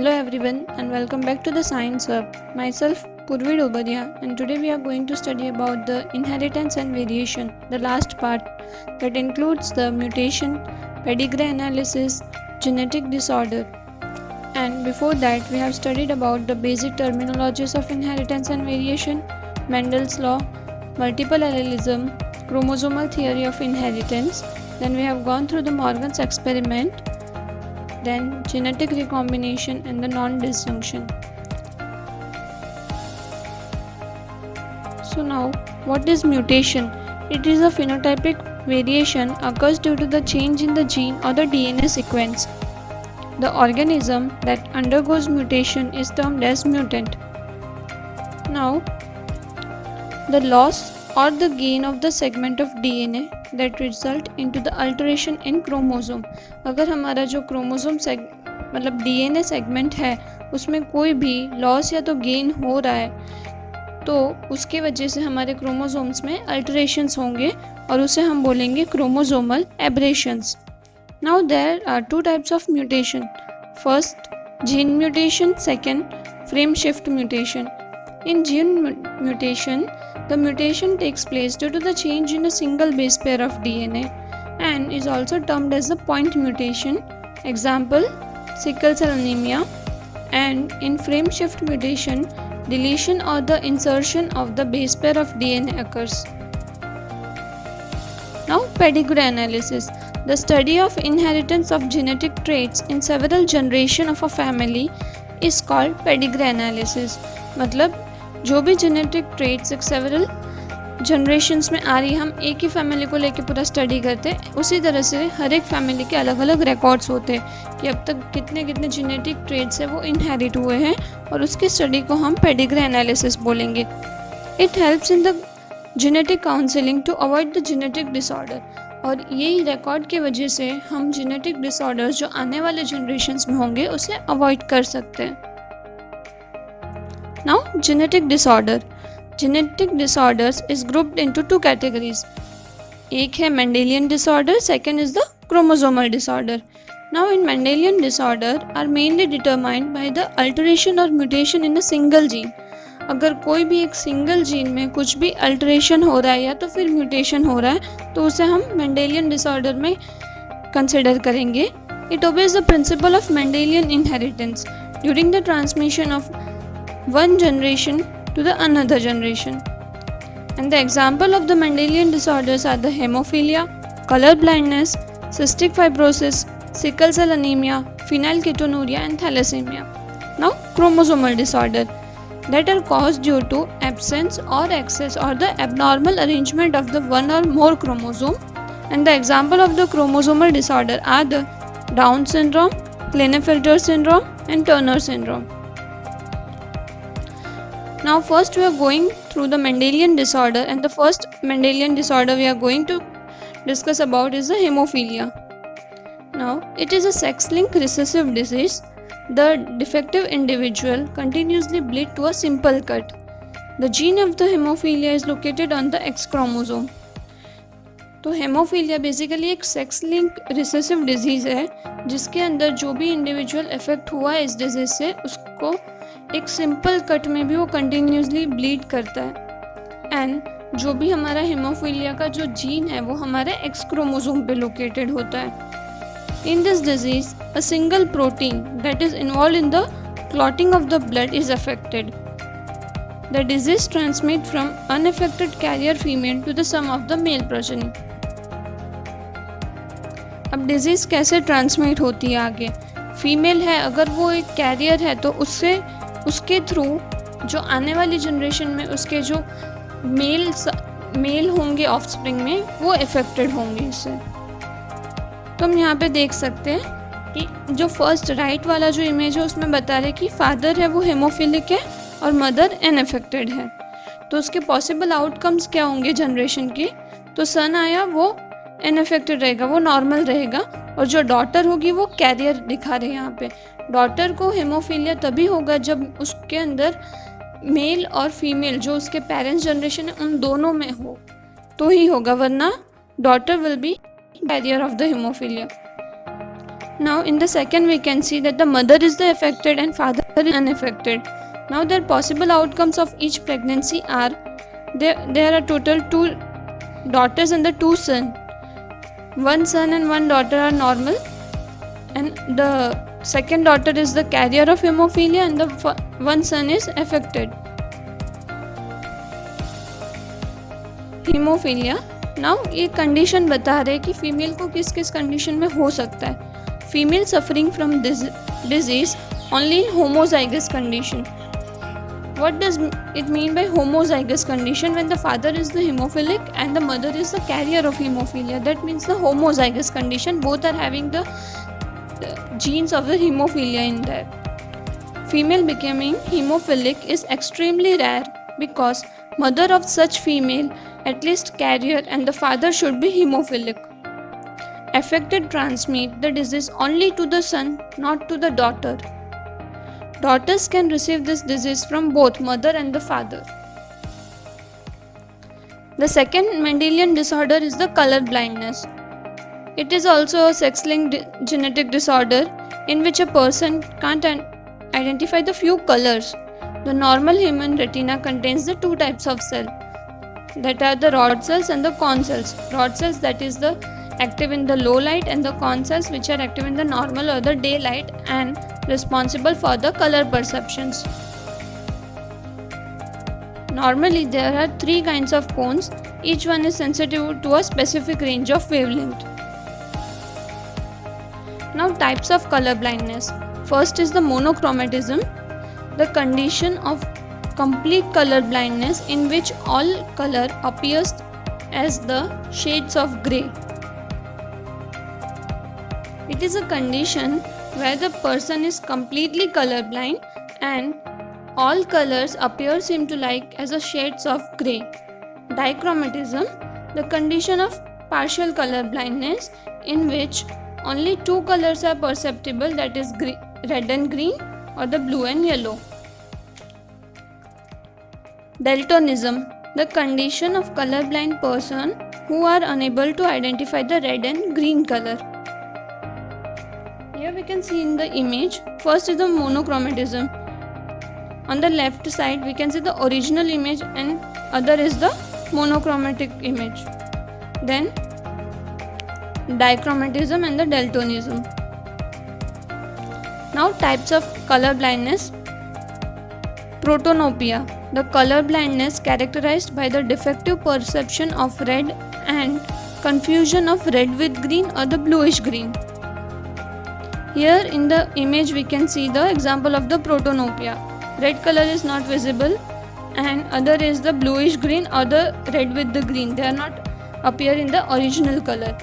Hello everyone and welcome back to the Science Hub. Myself Purvi Dobadia, and today we are going to study about the inheritance and variation, the last part that includes the mutation, pedigree analysis, genetic disorder. And before that we have studied about the basic terminologies of inheritance and variation, Mendel's law, multiple allelism, chromosomal theory of inheritance. Then we have gone through the Morgan's experiment, then genetic recombination and the non-disjunction. So now, what is mutation? It is a phenotypic variation occurs due to the change in the gene or the DNA sequence. The organism that undergoes mutation is termed as mutant. Now, the loss or the gain of the segment of DNA that result into the alteration in chromosome. अगर हमारा जो chromosome मतलब DNA segment है उसमें कोई भी loss या तो गेन हो रहा है तो उसकी वजह से हमारे क्रोमोसोम्स में अल्टरेशंस होंगे और उसे हम बोलेंगे chromosomal aberrations. Now there are two types of mutation. First, gene mutation. Second, frame shift mutation. In gene mutation, the mutation takes place due to the change in a single base pair of DNA and is also termed as the point mutation. Example, sickle cell anemia. And in frame shift mutation, deletion or the insertion of the base pair of DNA occurs. Now, pedigree analysis. The study of inheritance of genetic traits in several generations of a family is called pedigree analysis. मतलब जो भी genetic traits एक several generations में आ रही है, हम एक ही family को लेके पूरा स्टडी करते हैं. उसी तरह से हर एक फैमिली के अलग अलग रिकॉर्ड्स होते हैं कि अब तक कितने कितने जेनेटिक ट्रेट्स हैं वो इनहेरिट हुए हैं और उसकी स्टडी को हम पेडिग्री एनालिसिस बोलेंगे. It helps in the genetic counselling to avoid the genetic disorder. और यही रिकॉर्ड की वजह से हम जेनेटिक डिसऑर्डर्स जो आने वाले जनरेशन्स में होंगे उसे अवॉइड कर सकते हैं. Now, genetic disorder. Genetic disorders is grouped into two categories. एक है Mendelian disorder, second is the chromosomal disorder. Now, in Mendelian disorder are mainly determined by the alteration or mutation in a single gene. अगर कोई भी एक single gene में कुछ भी alteration हो रहा है या तो फिर म्यूटेशन हो रहा है तो उसे हम मेंडेलियन डिसऑर्डर में कंसिडर करेंगे. It obeys the principle of Mendelian inheritance during the transmission of one generation to the another generation. And the example of the Mendelian disorders are the hemophilia, color blindness, cystic fibrosis, sickle cell anemia, phenylketonuria and thalassemia. Now, chromosomal disorder that are caused due to absence or excess or the abnormal arrangement of the one or more chromosome. And the example of the chromosomal disorder are the Down syndrome, Klinefelter syndrome and Turner syndrome. Now first we are going through the Mendelian disorder, and the first Mendelian disorder we are going to discuss about is the hemophilia. Now it is a sex-linked recessive disease. The defective individual continuously bleed to a simple cut. The gene of the hemophilia is located on the X chromosome. तो haemophilia basically एक sex link recessive disease है जिसके अंदर जो भी individual effect हुआ है इस डिजीज़ से उसको एक सिंपल कट में भी वो कंटिन्यूसली ब्लीड करता है. एंड जो भी हमारा हेमोफीलिया का जो जीन है वो हमारे एक्स क्रोमोसोम पे लोकेटेड होता है. In this disease a single protein that is involved in the clotting of the blood is affected. The disease transmit from unaffected carrier female to the some of the male progeny. अब disease कैसे transmit होती है आगे? Female है अगर वो एक career है तो उससे उसके थ्रू जो आने वाली जनरेशन में उसके जो मेल होंगे ऑफस्प्रिंग में वो इफेक्टेड होंगे इससे. तो हम यहाँ पे देख सकते हैं कि जो फर्स्ट राइट वाला जो इमेज है उसमें बता रहे कि फादर है वो हेमोफिलिक है और मदर अनअफेक्टेड है. तो उसके पॉसिबल आउटकम्स क्या होंगे जनरेशन के? तो सन आया वो अनअफेक्टेड रहेगा, वो नॉर्मल रहेगा, और जो डॉटर होगी वो कैरियर दिखा रहे हैं यहाँ पे. डॉटर को हेमोफीलिया तभी होगा जब उसके अंदर मेल और फीमेल जो उसके पेरेंट्स जनरेशन है उन दोनों में हो तो ही होगा, वरना daughter will be carrier of the haemophilia. Now in the second we can see that the mother is the affected and father is unaffected. Now the possible outcomes of each pregnancy are there are total 2 daughters and the 2 sons. One son and one daughter are normal, and the second daughter is the carrier of hemophilia and the one son is affected. Haemophilia. Now ये condition बता रहे कि female को किस किस condition में हो सकता है. Female suffering from disease only in homozygous condition. What does it mean by homozygous condition? When the father is the hemophilic and the mother is the carrier of hemophilia, that means the homozygous condition, both are having the genes of the hemophilia in there. Female becoming hemophilic is extremely rare because mother of such female, at least carrier, and the father should be hemophilic. Affected transmit the disease only to the son, not to the daughter. Daughters can receive this disease from both mother and the father. The second Mendelian disorder is the color blindness. It is also a sex-linked genetic disorder in which a person can't identify the few colors. The normal human retina contains the 2 types of cells, that are the rod cells and the cone cells. Rod cells, that is the active in the low light, and the cone cells which are active in the normal or the daylight and responsible for the color perceptions. Normally there are 3 kinds of cones. Each one is sensitive to a specific range of wavelength. Now types of color blindness. First is the monochromatism, the condition of complete color blindness in which all color appears as the shades of grey. It is a condition where the person is completely colorblind and all colors appear seem to like as a shades of grey. Dichromatism, the condition of partial color blindness in which only 2 colors are perceptible, that is red and green or the blue and yellow. Daltonism, the condition of colorblind person who are unable to identify the red and green color. Here we can see in the image, first is the monochromatism. On the left side we can see the original image and other is the monochromatic image. Then dichromatism and the daltonism. Now types of color blindness. Protanopia, the color blindness characterized by the defective perception of red and confusion of red with green or the bluish green. Here in the image we can see the example of the protanopia. Red color is not visible and other is the bluish green or the red with the green. They are not appear in the original color.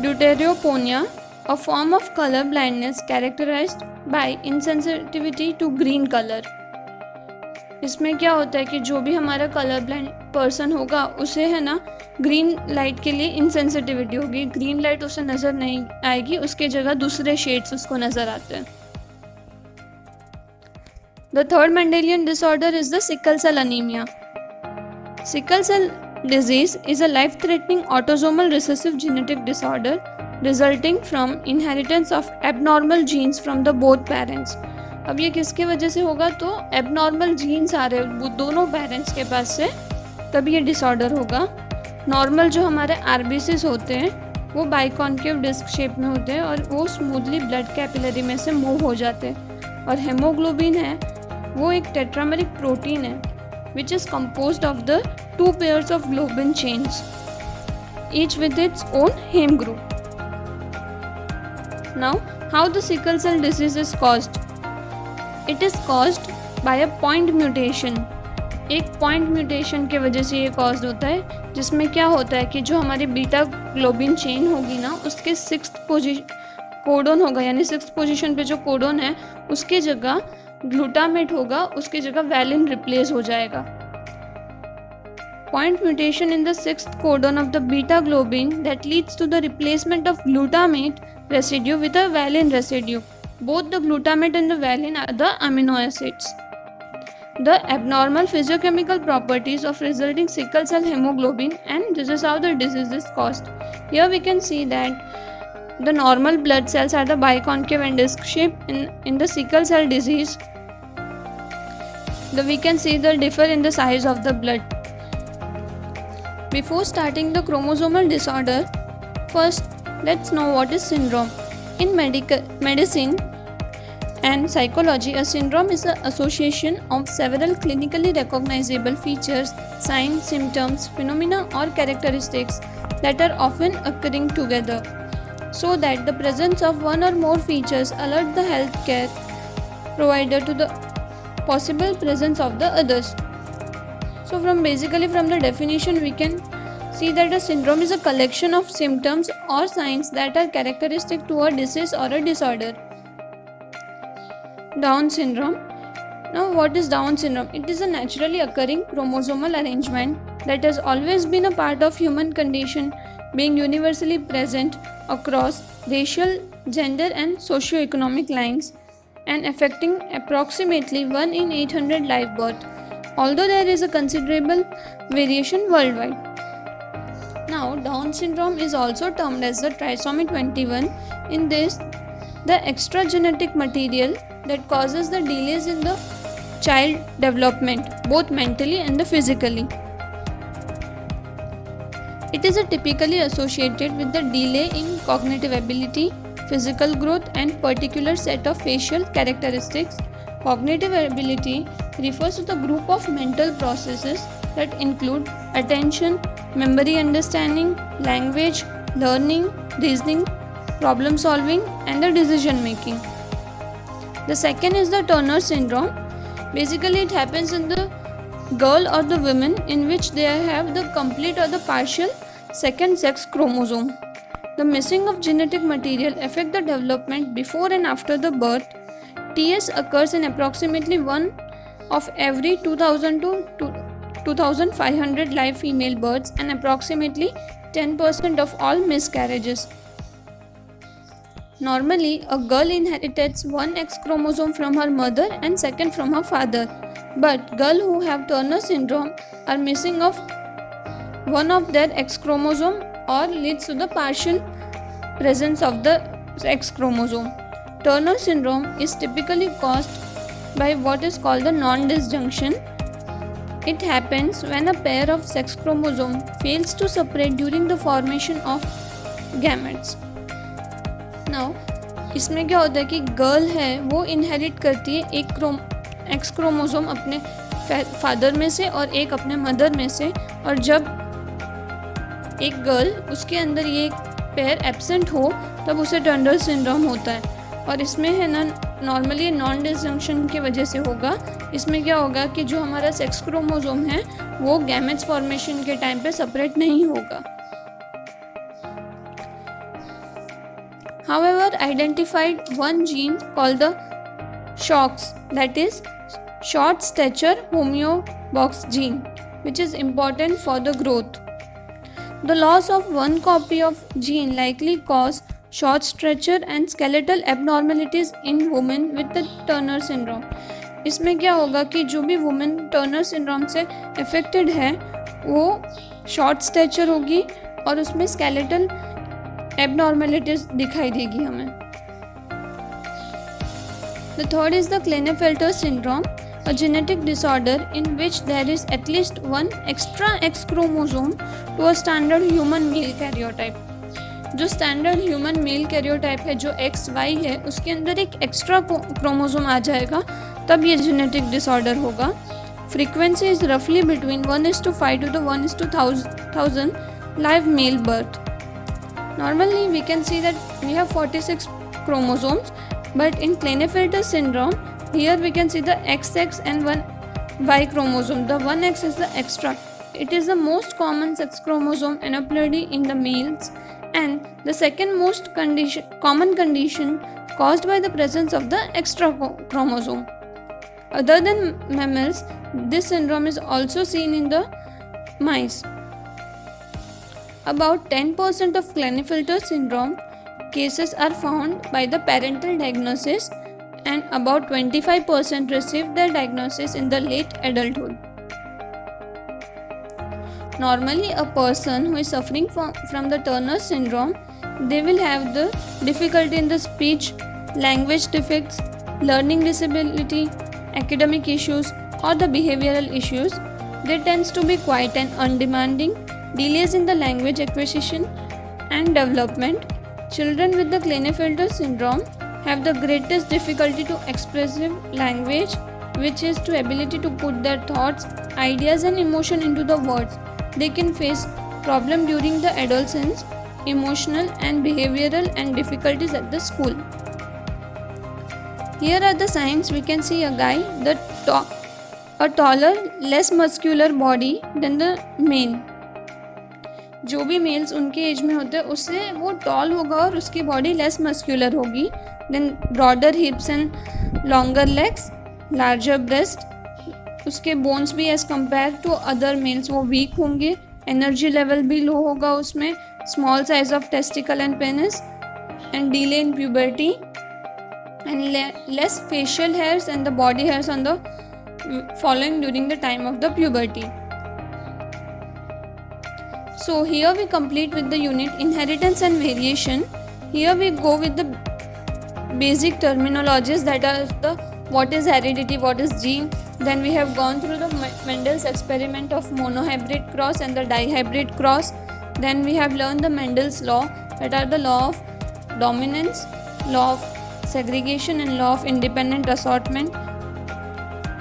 Deuteroponia, a form of color blindness characterized by insensitivity to green color. इसमें क्या होता है कि जो भी हमारा colour blind person होगा उसे है ना ग्रीन लाइट के लिए इनसेंसिटिविटी होगी. ग्रीन लाइट उसे नज़र नहीं आएगी, उसके जगह दूसरे शेड्स उसको नज़र आते हैं. The third Mendelian disorder is the sickle cell anemia. Sickle cell disease is a life-threatening autosomal recessive genetic disorder resulting from inheritance of abnormal genes from the both parents. अब ये किसकी वजह से होगा? तो एबनॉर्मल जीन्स आ रहे वो दोनों पेरेंट्स के पास से, तभी ये डिसऑर्डर होगा. नॉर्मल जो हमारे आरबीसीज होते हैं वो बाइकॉन्केव डिस्क शेप में होते हैं और वो स्मूथली ब्लड कैपिलरी में से मूव हो जाते हैं. और हेमोग्लोबिन है वो एक टेट्रामेरिक प्रोटीन है which is composed of the 2 pairs of globin chains, each with its own heme group. Now, how the sickle cell disease is caused? It is caused by a point mutation. एक point mutation के वजह से ये cause होता है, जिसमें क्या होता है कि जो हमारी बीटा ग्लोबिन चेन होगी ना उसके 6th कोडोन होगा, यानी 6th पोजीशन पे जो कोडोन है उसके जगह ग्लूटामेट होगा, उसकी जगह वैलिन रिप्लेस हो जाएगा. Point mutation in the 6th codon of the beta globin that leads to the replacement of glutamate residue with a valine residue. Both the glutamate and the valine are the amino acids. The abnormal physiochemical properties of resulting sickle cell hemoglobin, and this is how the disease is caused. Here we can see that The normal blood cells are the biconcave and disc shape. In the sickle cell disease, we can see the differ in the size of the blood. Before starting the chromosomal disorder, first let's know what is syndrome. In medicine and psychology, a syndrome is the association of several clinically recognizable features, signs, symptoms, phenomena or characteristics that are often occurring together, so that the presence of one or more features alert the healthcare provider to the possible presence of the others. So from the definition we can see that a syndrome is a collection of symptoms or signs that are characteristic to a disease or a disorder. Down syndrome. Now what is Down syndrome? It is a naturally occurring chromosomal arrangement that has always been a part of human condition, being universally present across racial, gender and socio-economic lines and affecting approximately 1 in 800 live births, although there is a considerable variation worldwide. Now, Down syndrome is also termed as the trisomy 21. In this, the extra genetic material that causes the delays in the child development, both mentally and physically. It is typically associated with the delay in cognitive ability, physical growth and particular set of facial characteristics. Cognitive ability refers to the group of mental processes that include attention, memory, understanding, language, learning, reasoning, problem solving and the decision making. The second is the Turner syndrome. Basically it happens in the girl or the women in which they have the complete or the partial second sex chromosome. The missing of genetic material affect the development before and after the birth. TS occurs in approximately 1 of every 2000 to 2500 live female births and approximately 10% of all miscarriages. Normally, a girl inherits one X chromosome from her mother and second from her father, but girls who have Turner syndrome are missing of one of their X chromosome or leads to the partial presence of the X chromosome. Turner syndrome is typically caused by what is called the non-disjunction. It happens when a pair of sex chromosomes fails to separate during the formation of gametes. Now, इसमें क्या होता है कि girl है वो inherit करती है एक एक्स क्रोमोसोम अपने फादर में से और एक अपने मदर में से, और जब एक गर्ल उसके अंदर ये पेयर एब्सेंट हो तब उसे टर्नर सिंड्रोम होता है। और इसमें है ना नॉर्मली नॉन डिसजंक्शन की वजह से होगा। इसमें क्या होगा कि जो हमारा सेक्स क्रोमोसोम है वो गैमेट्स फॉर्मेशन के टाइम पे सेपरेट नहीं होगा। However, identified one gene called the SHOX, that is short stature homeobox gene, which is important for the growth. The loss of one copy of gene likely cause short stature and skeletal abnormalities in women with the Turner syndrome. इसमें क्या होगा कि जो भी women Turner syndrome से affected है वो short stature होगी और उसमें स्केलेटल एबनॉर्मेलिटीज दिखाई देगी हमें। The third is the Klinefelter syndrome, a genetic disorder in which there is at least one extra X chromosome to a standard human male karyotype. जो स्टैंडर्ड ह्यूमन मेल कैरियोटाइप है जो XY है उसके अंदर एक एक्स्ट्रा क्रोमोसोम आ जाएगा तब ये जेनेटिक डिसऑर्डर होगा। फ्रीक्वेंसी इज रफली between 1:5 to 1:1000 live male birth. Normally we can see that we have 46 chromosomes, but in Klinefelter syndrome here we can see the XX and one Y chromosome. The 1X is the extra. It is the most common sex chromosome aneuploidy in the males and the second most common condition caused by the presence of the extra chromosome. Other than mammals, this syndrome is also seen in the mice. About 10% of Klinefelter syndrome cases are found by the parental diagnosis and about 25% receive their diagnosis in the late adulthood. Normally, a person who is suffering from the Turner syndrome they will have the difficulty in the speech, language defects, learning disability, academic issues, or the behavioral issues. They tends to be quiet and undemanding, delays in the language acquisition and development. Children with the Klinefelter syndrome have the greatest difficulty to expressive language, which is to ability to put their thoughts, ideas and emotion into the words. They can face problem during the adolescence, emotional and behavioral and difficulties at the school. Here are the signs. We can see a guy a taller, less muscular body than the male. जो भी mails उनके as में होते हैं उससे वो toll होगा और उसकी बॉडी लेस मस्क्यूलर होगी. Then broader hips and longer legs, larger breast. उसके बोन्स भी as compare to other males वो वीक होंगे. एनर्जी लेवल भी लो होगा उसमें. Small size of testicle and penis and delay in puberty and less facial hairs and the body hairs on the following during the time of the puberty. So here we complete with the unit inheritance and variation. Here we go with the basic terminologies, that are the what is heredity, what is gene. Then we have gone through the Mendel's experiment of monohybrid cross and the dihybrid cross. Then we have learned the Mendel's law, that are the law of dominance, law of segregation and law of independent assortment.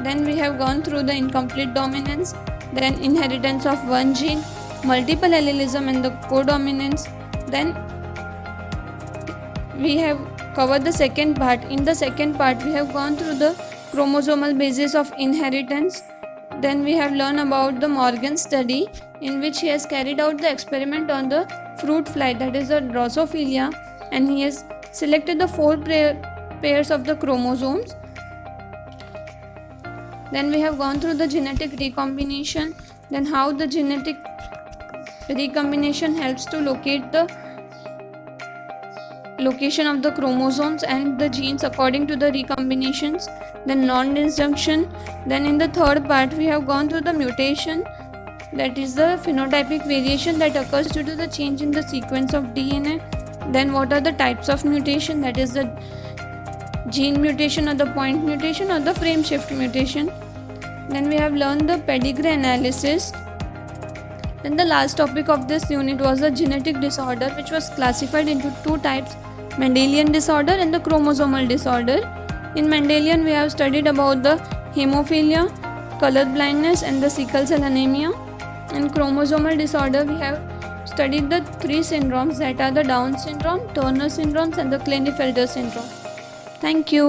Then we have gone through the incomplete dominance, then inheritance of one gene, multiple allelism and the codominance. Then we have covered the second part. In the second part we have gone through the chromosomal basis of inheritance. Then we have learned about the Morgan's study, in which he has carried out the experiment on the fruit fly, that is the Drosophila, and he has selected the 4 pairs of the chromosomes. Then we have gone through the genetic recombination, then how the genetic recombination helps to locate the location of the chromosomes and the genes according to the recombinations. Then non-disjunction. Then in the third part we have gone through the mutation, that is the phenotypic variation that occurs due to the change in the sequence of DNA. Then what are the types of mutation, that is the gene mutation or the point mutation or the frame shift mutation. Then we have learned the pedigree analysis. Then the last topic of this unit was the genetic disorder, which was classified into 2 types, Mendelian disorder and the chromosomal disorder. In Mendelian we have studied about the hemophilia, color blindness and the sickle cell anemia. In chromosomal disorder we have studied the 3 syndromes, that are the Down syndrome, Turner syndromes and the Klinefelter syndrome. Thank you.